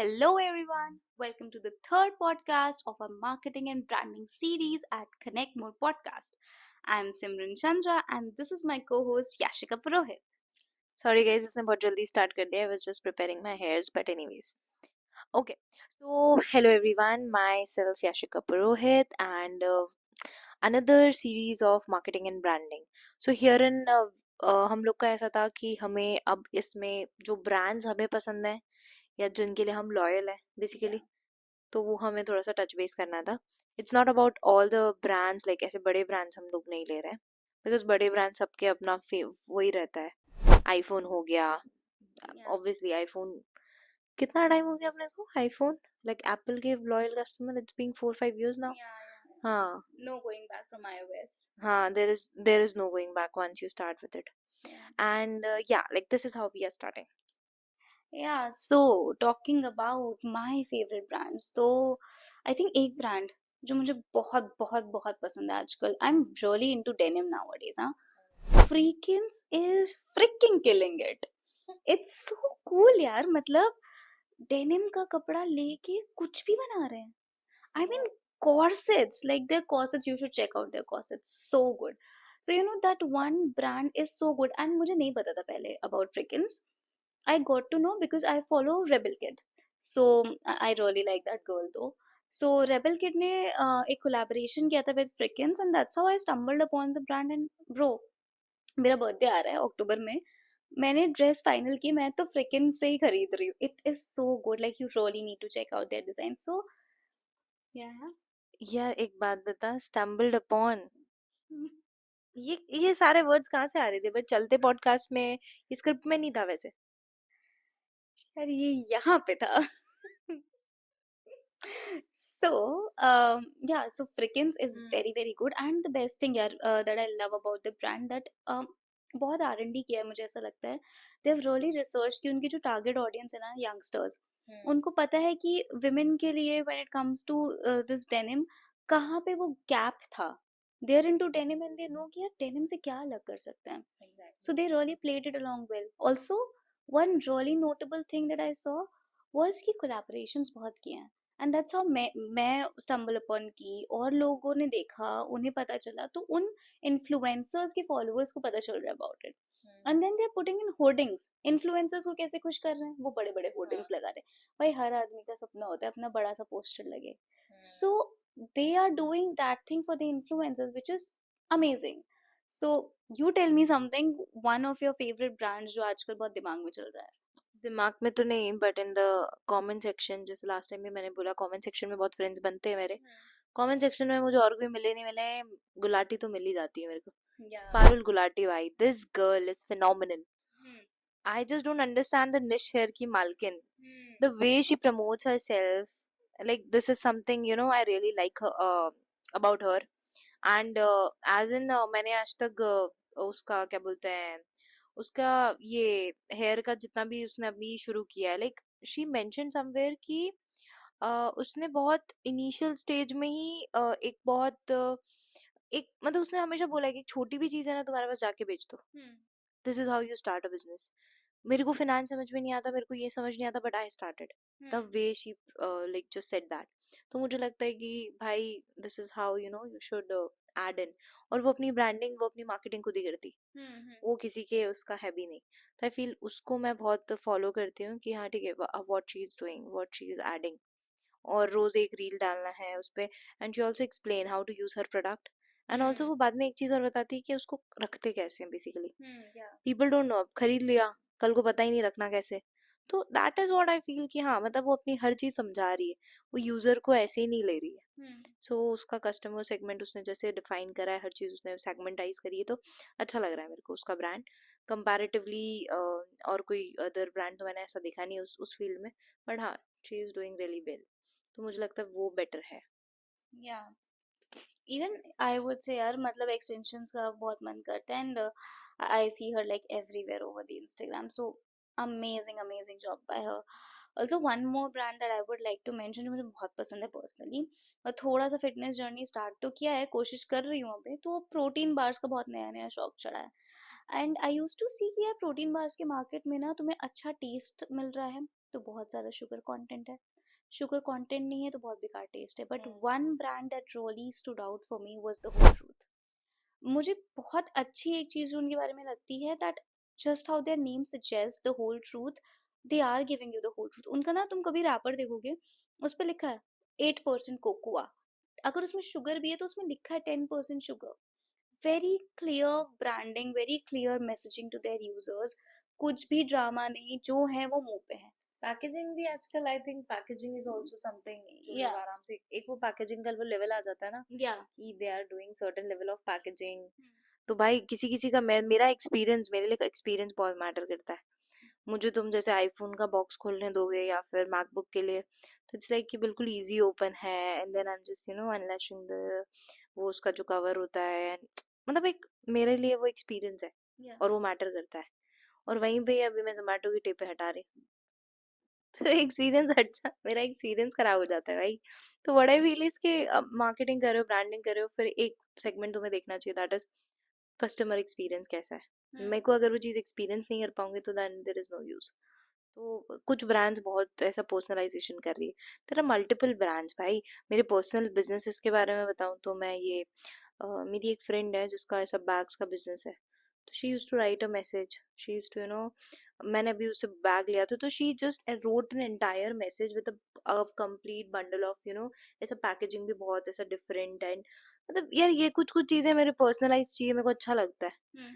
Hello, everyone. Welcome to the third podcast of our marketing and branding series at Connect More Podcast. I'm Simran Chandra, and this is my co host Yashika Purohit. Sorry guys, इसने बहुत जल्दी start कर दिया. I was just preparing my hairs, but anyways. Okay, so hello everyone, myself Yashika Purohit and another series of marketing and branding. So herein हम लोग का ऐसा था कि हमें अब इसमें जो brands हमें पसंद है या जिनके लिए हम लॉयल हैं बेसिकली, तो वो हमें थोड़ा सा टच बेस करना था. It's not about all the brands, like ऐसे बड़े ब्रांड्स हम लोग नहीं ले रहे हैं बिकॉज बड़े ब्रांड सबके अपना वही रहता है. आईफोन हो गया, Yeah, ऑब्वियसली आईफोन. कितना टाइम हो गया अपने को आईफोन, लाइक एप्पल के loyal customer, it's being 4-5 years now. yeah. हाँ. No going back from iOS. हाँ, there is no going back once you start with it. Yeah. And yeah, like this is how we are starting. Yeah, so talking about my favorite brands, तो I think एक brand जो मुझे बहुत बहुत बहुत पसंद है आजकल. I'm really into denim nowadays. हाँ, Freakins is freaking killing it. It's so cool यार. मतलब डेनिम का कपड़ा लेके कुछ भी बना रहे हैं. I mean corsets, like their corsets, you should check out their corsets. So good. So you know that one brand is so good, and मुझे नहीं पता था पहले about Freakins. I got to know because I follow Rebel Kid. So I really like that girl though. So Rebel Kid ने एक collaboration किया था with Freakins, and that's how I stumbled upon the brand. And bro, मेरा birthday आ रहा है अक्टूबर में. मैंने dress final की, मैं तो फ्रिकिन से ही खरीद रही हूँ. It is so good, like you really need to check out their design. So या यार एक बात बता, stumbled upon, ये सारे वर्ड्स कहाँ से आ रहे थे भाई? चलते पॉडकास्ट में, ये स्क्रिप्ट में नहीं था वैसे. यार ये यहाँ पे था. So yeah, so Frickins is very good, and the best thing यार that I love about the brand that बहुत R&D किया है, मुझे ऐसा लगता है. They have really researched कि उनकी जो target audience है ना, youngsters, उनको पता है कि women के लिए when it comes to this denim, कहाँ पे वो gap था. They are into denim and they know कि यार denim से क्या अलग कर सकते हैं. So they really played it along well. Also, one really notable thing that I saw was कि collaborations बहुत किए हैं. एंड दैट्स हाउ मैं स्टम्बल अपॉन की, और लोगों ने देखा, उन्हें पता चला, तो उन इन्फ्लुएंसर्स के फॉलोअर्स को पता चल रहा है about it. And then they are putting in hoardings. Influencers को कैसे खुश कर रहे हैं, वो बड़े बड़े होर्डिंग्स लगा रहे हैं. भाई हर आदमी का सपना होता है अपना बड़ा सा पोस्टर लगे. So they are doing that thing for the influencers which is amazing. So you tell me something, one of your favourite brands जो आजकल बहुत दिमाग में चल रहा है. दिमाग में तो नहीं, but in the comment section, जैसे लास्ट टाइम भी मैंने बोला, कमेंट सेक्शन में बहुत फ्रेंड्स बनते हैं मेरे. कमेंट सेक्शन में मुझे और कोई मिले नहीं मिले, गुलाटी तो मिल ही जाती है मेरे को. या पारुल गुलाटी भाई, this girl is phenomenal. I just don't understand the niche hair की मालकिन, the way she promotes herself, like this is something, I really like her, about her. And as in मैंने आज तक उसका क्या बोलते हैं, उसका ये हेयर का जितना भी उसने अभी शुरू किया है, लाइक शी मेंशन समवेयर कि उसने बहुत इनिशियल स्टेज में ही एक बहुत एक मतलब उसने हमेशा बोला है कि छोटी भी चीज है ना, तुम्हारे पास जाके बेच दो. This is how you start a business. मेरे को फिनांस समझ में नहीं आता, मेरे को ये समझ नहीं आता, but I started the way she like just said that. तो मुझे लगता है कि भाई this is how you should add in. और वो अपनी ब्रांडिंग, वो अपनी मार्केटिंग खुद ही करती, वो किसी के उसका है भी नहीं. तो आई फील उसको मैं बहुत फॉलो करती हूँ कि हाँ ठीक है, what she is doing, what she is adding. और रोज एक रील डालना है उस पे. And she also explain how to use her product. And also वो बाद में एक चीज और बताती है कि उसको रखते कैसे हैं बेसिकली. पीपल डोंट नो, अब खरीद लिया, कल को पता ही नहीं रखना कैसे. तो that is what I feel कि हाँ, मतलब वो अपनी हर चीज समझा रही है, वो यूजर को ऐसे ही नहीं ले रही है. सो उसका कस्टमर सेगमेंट उसने जैसे डिफाइन करा है, हर चीज उसने सेगमेंटाइज करी है, तो अच्छा लग रहा है मेरे को उसका ब्रांड कंपैरेटिवली. और कोई अदर ब्रांड तो मैंने ऐसा देखा नहीं उस फील्ड में, बट हाँ, she is doing really well. तो मुझे लगता है वो बेटर है. या इवन आई वुड से यार, मतलब एक्सटेंशंस का बहुत मन करता है. And I see her like everywhere over the Instagram. So amazing amazing job by her. Also one more brand that I would like to mention, जो मुझे बहुत पसंद है पर्सनली, और थोड़ा सा फिटनेस जर्नी स्टार्ट तो किया है, कोशिश कर रही हूँ अभी, तो प्रोटीन बार्स का बहुत नया नया शौक चढ़ा है. एंड आई यूज टू सी कि यार प्रोटीन बार्स के मार्केट में ना तुम्हें अच्छा टेस्ट मिल रहा है, तो बहुत सारा शुगर कंटेंट है, शुगर कंटेंट नहीं है तो बहुत बेकार टेस्ट है. But one brand that really stood out for me was the whole truth. मुझे बहुत अच्छी एक चीज उनके बारे में लगती है, that just how their name suggest the whole truth, they are giving you the whole truth. उनका ना, तुम कभी रैपर देखोगे उस पर लिखा है 8% कोकोआ, अगर उसमें शुगर भी है तो उसमें लिखा है 10% sugar. Very clear branding, very clear messaging to their users. कुछ भी ड्रामा नहीं, जो है वो मुंह पे है. पैकेजिंग भी आजकल, I think packaging is also something जो या लोग आराम से, एक वो पैकेजिंग का वो लेवल आ जाता है ना या कि they are doing certain level of packaging. तो भाई किसी किसी का, मेरा एक्सपीरियंस, मेरे लिए एक्सपीरियंस बहुत मैटर करता है. मुझे तुम जैसे आईफोन का बॉक्स खोलने दोगे या फिर मैकबुक के लिए, तो इट्स लाइक कि बिल्कुल इजी ओपन है and then I am just unleashing the, वो उसका जो कवर होता है, मतलब एक मेरे लिए वो एक्सपीरियंस है या और वो मैटर करता है. और वहीं पे अभी मैं जोमेटो की टेप पे हटा रही हूँ. तो एक्सपीरियंस अच्छा, मेरा एक्सपीरियंस खराब हो जाता है भाई. तो व्हाट आई फील इज कि मार्केटिंग कर रहे हो, ब्रांडिंग कर रहे हो, फिर एक सेगमेंट तुम्हें देखना चाहिए, दैट इज कस्टमर एक्सपीरियंस कैसा है. मेरे को अगर वो चीज़ एक्सपीरियंस नहीं कर पाऊंगी तो then there is no use. तो कुछ ब्रांड्स बहुत ऐसा पर्सनलाइजेशन कर रही है. तेरा मल्टीपल ब्रांड्स भाई. मेरे पर्सनल बिजनेसेस के बारे में बताऊं तो मैं ये मेरी एक फ्रेंड है जिसका ऐसा बैग्स का बिजनेस है. तो she use to write a message, she use to मैंने अभी उससे बैग लिया था तो she just wrote an entire message with a complete bundle of ऐसा पैकेजिंग भी बहुत ऐसा डिफरेंट एंड मतलब यार ये कुछ कुछ चीजें मेरे पर्सनलाइज चाहिए, मेरे को अच्छा लगता है.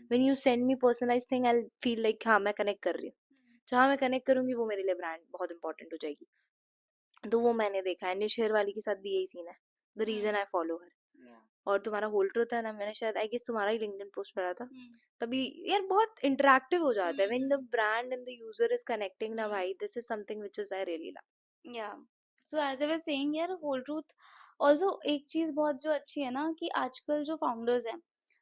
When you send me personalize thing I feel like हाँ मैं कनेक्ट कर रही हूँ. जहाँ मैं कनेक्ट करूंगी वो मेरे लिए ब्रांड बहुत इंपॉर्टेंट हो जाएगी. तो वो मैंने देखा है. निशेर वाली के साथ भी यही सीन है. The reason I follow her. और तुम्हारा होल्ड ट्रूथ है ना, मैंने शायद आई गेस तुम्हारा ही लिंक्डइन पोस्ट पढ़ा था. तभी यार बहुत इंटरेक्टिव हो जाता है when the brand and the user is connecting ना भाई. This is something which is I really love. या so as I was saying यार, होल ट्रूथ ऑल्सो एक चीज बहुत जो अच्छी है ना, कि आजकल जो फाउंडर्स हैं,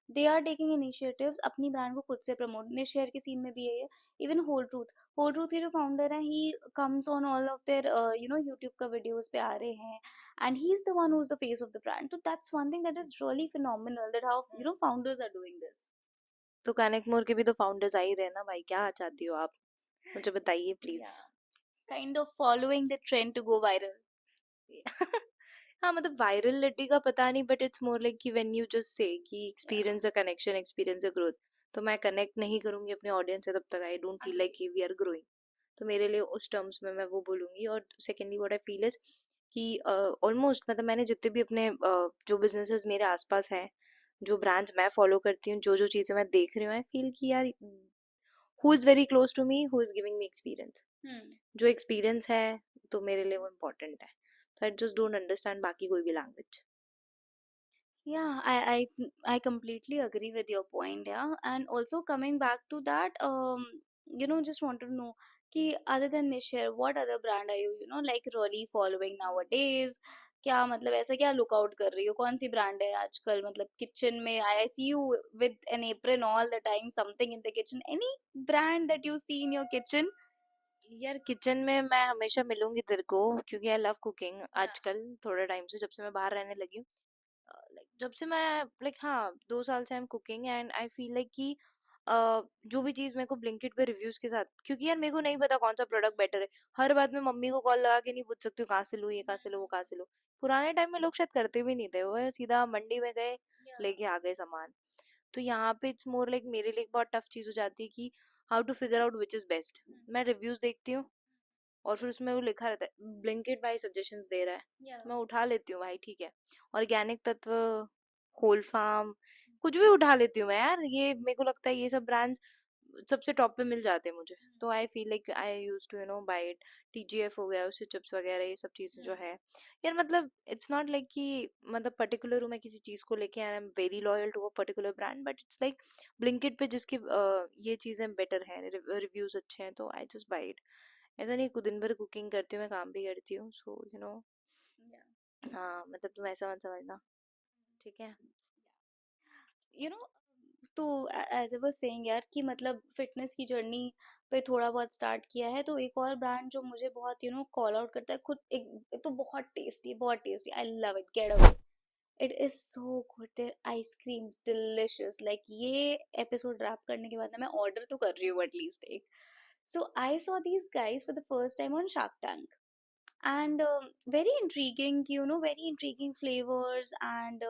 दे आर टेकिंग इनिशिएटिव्स अपनी ब्रांड को खुद से प्रमोट. ने शेयर के सीन में भी है ये. इवन होल ट्रूथ के जो फाउंडर हैं, ही comes on all of their YouTube का वीडियोस पे आ रहे हैं, and he is the one who is the face of the brand. तो that's one thing that is really phenomenal, that how founders are doing this. तो connect more के भी तो फाउंडर्स आ ही रहे ना भाई. क्या चाहती हो आप, मुझे बताइए please. Yeah, kind of following the trend to go viral. हाँ मतलब वायरलिटी का पता नहीं, बट इट्स मोर लाइक कि व्हेन यू जस्ट से कि Yeah. Experience a connection, experience a growth, तो मैं कनेक्ट नहीं करूंगी अपने ऑडियंस से तब तक आई डोंट फील लाइक कि वी आर ग्रोइंग. तो मेरे लिए उस टर्म्स में मैं वो बोलूंगी. और secondly what I feel is कि ऑलमोस्ट मतलब मैंने जितने भी अपने जो बिजनेसेस मेरे आसपास हैं, जो ब्रांड्स मैं फॉलो करती हूँ, जो जो चीज़ें मैं देख रही हूँ, आई फील कि यार who is very close to me, who is giving me experience. जो एक्सपीरियंस है तो मेरे लिए वो इम्पोर्टेंट है. तो आई जस्ट डोंट अंडरस्टैंड बाकी कोई भी language. Yeah, I completely agree with your point. Yeah, and also coming back to that, just wanted to know कि other than Nishir, what other brand are you, like really following nowadays? क्या मतलब ऐसा क्या look out कर रही हो, कौन सी brand है आजकल, मतलब किचन में I see you with an apron all the time, something in the kitchen, any brand that you see in your kitchen? यार किचन में मैं हमेशा मिलूंगी तेरे को क्योंकि आई लव कुकिंग. Yeah. आजकल थोड़े टाइम से, जब से मैं बाहर रहने लगी हूँ, लाइक जब से मैं, लाइक हाँ 2 साल से I am cooking and I feel like कि जो भी चीज मेरे को ब्लिंकिट पे रिव्यूज के साथ, क्योंकि यार मेरे को नहीं पता कौन सा प्रोडक्ट बेटर है. हर बात में मम्मी को कॉल लगा के नहीं पूछ सकती हूँ कहाँ से लूँ, ये कहाँ से लूँ, वो कहाँ से लूँ. पुराने टाइम में लोग शायद करते भी नहीं थे, वो सीधा मंडी में गए, Yeah. लेके आ गए सामान. तो यहाँ पे इट्स मोर लाइक मेरे लिए एक बहुत टफ चीज हो जाती है कि how to figure out which is best. मैं रिव्यूज देखती हूँ और फिर उसमें वो लिखा रहता है ब्लिंकिट भाई सजेशंस दे रहा है, Yeah. तो मैं उठा लेती हूँ भाई, ठीक है. ऑर्गेनिक तत्व, होल फार्म, कुछ भी उठा लेती हूँ मैं यार. ये मेरे को लगता है ये सब ब्रांड्स सबसे टॉप पे मिल जाते हैं मुझे. तो I feel like I use to buy it. TGF हो गया, उससे चिप्स वगैरह ये सब चीजें जो है यार, मतलब इट्स नॉट लाइक कि मतलब पर्टिकुलर हूँ मैं किसी चीज को लेके, I am very loyal to a particular brand, but it's like Blinkit पे जिसकी ये चीजें बेटर है, रिव्यूज अच्छे हैं, तो आई जस्ट बाय इट. ऐसा नहीं दिन भर कुकिंग करती हूँ, मैं काम भी करती हूँ, सो Yeah. हाँ मतलब तुम ऐसा मत समझना, ठीक है. यू नो तो एज आई वाज सेइंग यार, कि मतलब फिटनेस की जर्नी पे थोड़ा बहुत स्टार्ट किया है, तो एक और ब्रांड जो मुझे बहुत कॉल आउट करता है खुद, एक तो बहुत tasty, I love it, get away. It is so good, their ice creams delicious. Like ये एपिसोड रैप करने के बाद ना मैं ऑर्डर तो कर रही हूँ एटलीस्ट एक. So I saw these guys for the first time on Shark Tank, and very intriguing, very intriguing flavors, and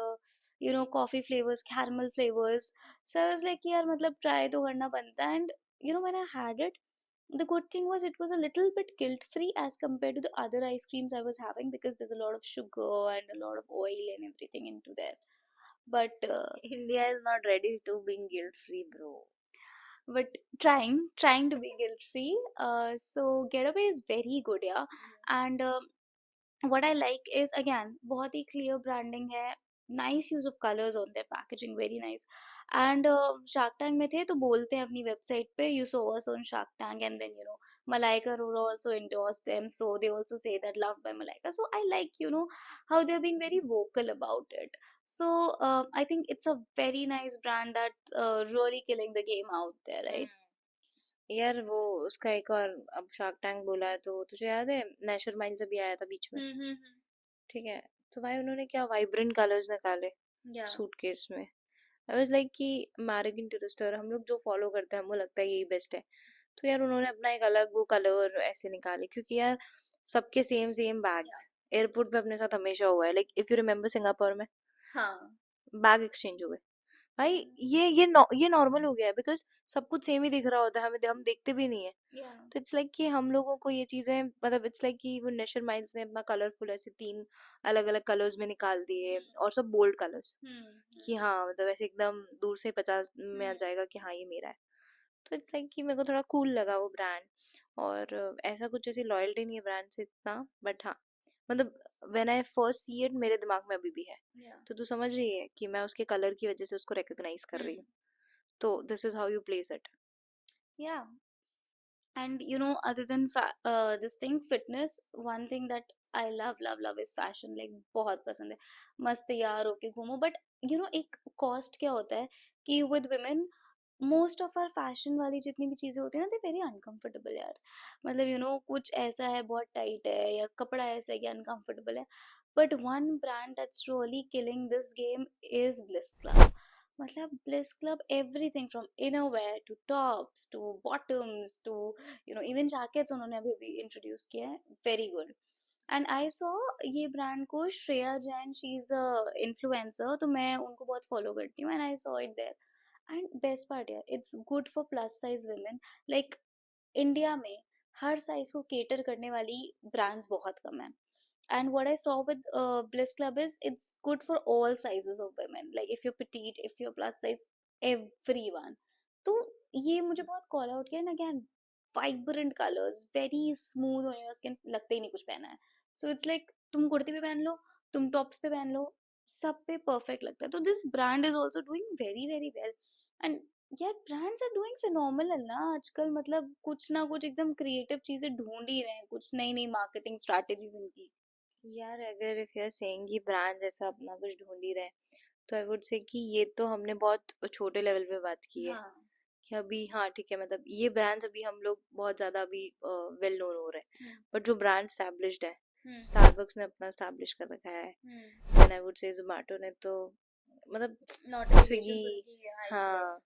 coffee flavors, caramel flavors. So I was like, yaar, matlab try to karna banta. And when I had it, the good thing was it was a little bit guilt free as compared to the other ice creams I was having, because there's a lot of sugar and a lot of oil and everything into there. But India is not ready to being guilt free, bro. trying to be guilt free. So Getaway is very good, yeah. And what I like is, again, बहुत ही clear branding है, nice use of colors on their packaging, very nice. And Shark Tank में थे तो बोलते हैं अपनी website पे, you saw us on Shark Tank, and then Malaika Arora also endorsed them, so they also say that loved by Malaika. So I like how they're being very vocal about it. So I think it's a very nice brand that really killing the game out there, right? यार वो उसका एक और, अब shark tank बोला है तो तुझे याद है नेशर माइंड्स अभी आया था बीच में, हम्म। ठीक है, तो भाई उन्होंने क्या वाइब्रेंट कलर्स निकाले या सूटकेस में। आई वाज लाइक कि अमेरिकन टूरिस्टर हम लोग जो फॉलो करते हैं हमको लगता है यही बेस्ट है, तो यार उन्होंने अपना एक अलग वो कलर ऐसे निकाले, क्योंकि यार सबके सेम सेम या बैग्स एयरपोर्ट पे अपने साथ हमेशा हुआ है, like if you remember Singapore में हाँ। बैग एक्सचेंज हुए। भाई हम्म। ये नॉर्मल हो गया है, बिकॉज सब कुछ सेम ही दिख रहा होता है, हमें हम देखते भी नहीं है। या तो इट्स लाइक कि हम लोगों को ये चीजें, मतलब इट्स लाइक कि वो नेशर माइंड्स ने अपना कलरफुल ऐसे 3 अलग अलग कलर्स में निकाल दिए, और सब बोल्ड कलर्स, कि हाँ मतलब ऐसे एकदम दूर से 50 में आ जाएगा कि हाँ ये मेरा है। तो इट्स लाइक कि मेरे को थोड़ा कूल लगा वो ब्रांड। और ऐसा कुछ ऐसी लॉयल्टी नहीं है ब्रांड से इतना, बट हाँ मतलब when I first see it मेरे दिमाग में अभी भी है। या तो तू समझ रही है कि मैं उसके कलर की वजह से उसको रिकॉग्नाइज कर रही हूँ। तो this is how you place it. या And other than this thing, fitness, one thing that I love is fashion. Like बहुत पसंद है, मस्त तैयार होके घूमो. But एक cost क्या होता है कि with women, most of our fashion वाली जितनी भी चीजें होती है ना, दे वेरी अनकंफर्टेबल यार. मतलब कुछ ऐसा है बहुत टाइट है, या कपड़ा ऐसा है कि अनकंफर्टेबल है. But one brand that's really killing this game is Bliss Club. मतलब Bliss Club, everything from innerwear to tops to bottoms to even jackets उन्होंने अभी अभी इंट्रोड्यूस किया है, very good. And I saw ये ब्रांड को Shreya Jain, she is a influencer, तो मैं उनको बहुत फॉलो करती हूँ, and I saw it there. And best part यार, it's good for plus size women. Like India में हर साइज को केटर करने वाली ब्रांड्स बहुत कम है. And what I saw with Bliss Club is it's good for all sizes of women. Like if you're petite, if you're plus size, everyone. तो ये मुझे बहुत कॉल आउट किया. And again, vibrant colours, very smooth on your skin, लगता ही नहीं कुछ पहना है. सो इट्स लाइक तुम कुर्ती पे पहन लो, तुम टॉप्स पे पहन लो, सब पे परफेक्ट लगता है. तो this brand is also doing very very well. And यार, ब्रांड्स आर डूइंग फिनोमिनल ना आजकल. मतलब कुछ ना कुछ एकदम क्रिएटिव चीजें ढूंढ ही रहे हैं, कुछ नई नई मार्केटिंग स्ट्रैटेजीज इनकी. यार अगर इफ यू आर सेइंग कि ब्रांड जैसा अपना कुछ ढूंढ ही रहे हैं, तो आई वुड से कि ये तो हमने बहुत छोटे लेवल पे बात की है, हाँ. कि अभी हाँ ठीक है, मतलब ये ब्रांड्स अभी हम लोग बहुत ज्यादा अभी वेल नोन हो रहे हैं, हम्म. बट जो ब्रांड स्टैब्लिश्ड है, हम्म. स्टारबक्स ने अपना स्टैब्लिश कर रखा है, then I would say Zomato ने तो मतलब नोटिफिकेशन स्विगी, उनकी हाई से. हाँ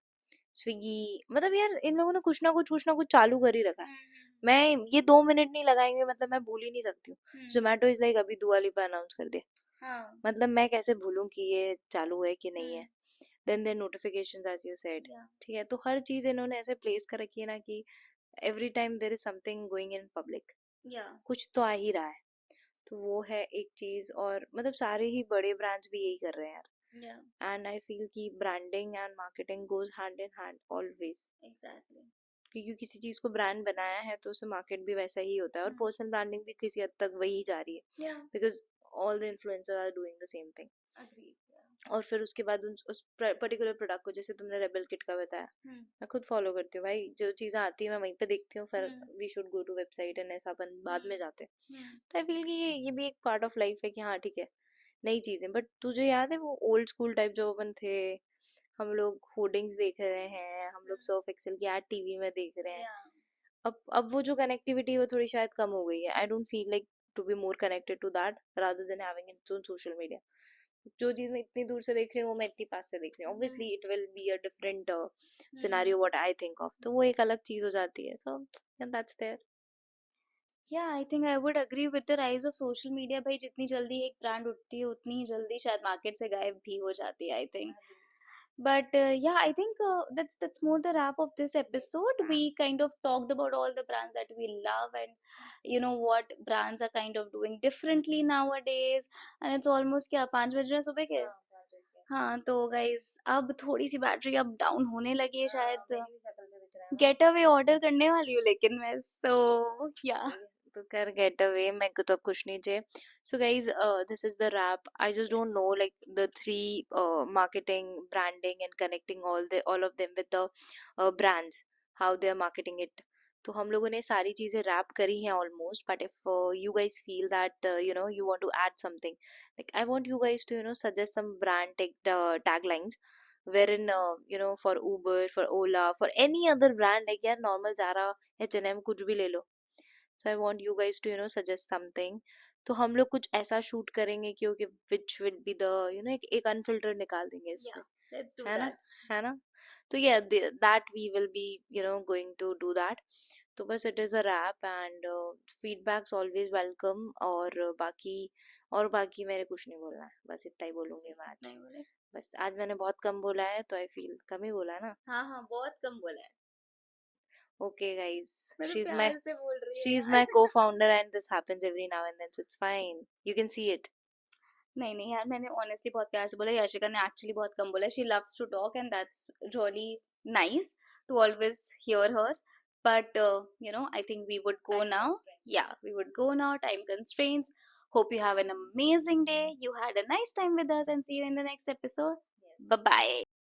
स्विगी, मतलब यार इन लोगों ने कुछ ना कुछ चालू कर ही रखा है। मैं ये 2 मिनट नहीं लगाएंगे मतलब मैं भूल ही नहीं सकती हूँ। जोमेटो इज लाइक अभी दुआ लिपा अनाउंस कर दिया, हाँ. मतलब मैं कैसे भूलूं कि ये चालू है कि नहीं हम्म. है। Then their notifications as you said, या ठीक है, तो हर चीज इन्होंने ऐसे प्लेस कर रखी है ना कि every time there is something going in public, या कुछ तो आ ही रहा है। तो वो है एक चीज, और मतलब सारे ही बड़े ब्रांड्स भी यही कर रहे हैं यार। या एंड आई फील कि branding and marketing goes hand in hand always, exactly. क्योंकि किसी चीज को ब्रांड बनाया है तो उसे मार्केट भी वैसा ही होता है, और पर्सनल ब्रांडिंग भी किसी हद तक वही जा रही है, या because all the influencer are doing the same thing. Agreed. और फिर उसके बाद उस पर्टिकुलर प्रोडक्ट को, जैसे तुमने रेबल किट का बताया, मैं खुद फॉलो करती हूँ भाई, जो चीजें आती है मैं वहीं पे देखती हूँ, फिर we should go to website and ऐसा अपन बाद में जाते हैं। तो आई फील कि ये भी एक पार्ट ऑफ लाइफ है कि हाँ ठीक है नई चीजें। बट तुझे याद है वो ओल्ड स्कूल टाइप जो अपन थे, हम लोग होर्डिंग्स देख रहे हैं, हम लोग सर्फ एक्सेल की एड टीवी में देख रहे हैं। या अब वो जो कनेक्टिविटी है वो थोड़ी शायद कम हो गई है। I don't feel like to be more connected to that rather than having it on social media. जो चीज मैं इतनी दूर से देख रही हूँ वो मैं इतनी पास से देख रही हूँ, obviously it will be a different scenario what I think of, तो वो एक अलग चीज हो जाती है, so that's there. Yeah, I think I would agree with the rise of social media. भाई जितनी जल्दी एक ब्रांड उठती है उतनी ही जल्दी शायद मार्केट से गायब भी हो जाती है, I think. But yeah, I think that's more the wrap of this episode. We kind of talked about all the brands that we love, and you know what brands are kind of doing differently nowadays. And it's almost क्या 5 बज रहे हैं सुबह के? हाँ तो guys अब थोड़ी सी बैटरी अब डाउन होने लगी है शायद, गेट अवे ऑर्डर करने वाली हूँ लेकिन मैं, सो या तो कर गेट अवे, मेरे को तो अब कुछ नहीं चाहिए। So guys this is the wrap, I just don't know like the three marketing, branding and connecting all of them with the brands, how they are marketing it. तो हम लोगों ने सारी चीजें रैप करी हैं almost, but if you guys feel that you know you want to add something, like I want you guys to you know suggest some brand taglines wherein you know for Uber, for Ola, for any other brand, like यार normal Zara, H&M कुछ भी ले लो, so I want you guys to you know suggest something। तो हम लोग कुछ ऐसा shoot करेंगे क्योंकि which will be the you know एक अनफिल्टर्ड निकाल देंगे yeah, इसमें, let's do है ना, that. है ना। तो yeah that we will be you know going to do that। तो बस it is a wrap and feedbacks always welcome। और बाकी मेरे कुछ नहीं बोलना है, बस इतना ही बोलूंगी मैं आज। नहीं बोले? बस आज मैंने बहुत कम बोला है, तो आई फील कम ही बोला है ना। हाँ हाँ बहुत कम बोला है, Okay, guys, मैं तो she's my प्यार से बोल रही है she's यार। my co-founder and this happens every now and then, so it's fine. You can see it. नहीं नहीं यार मैंने ऑनेस्टली बहुत प्यार से बोला, याशिका ने एक्चुअली बहुत कम बोला, she loves to talk and that's really nice to always hear her, but you know I think we would go Time now. constraints. Yeah, we would go now, time constraints. Hope you have an amazing day, you had a nice time with us, and see you in the next episode. Yes. Bye bye.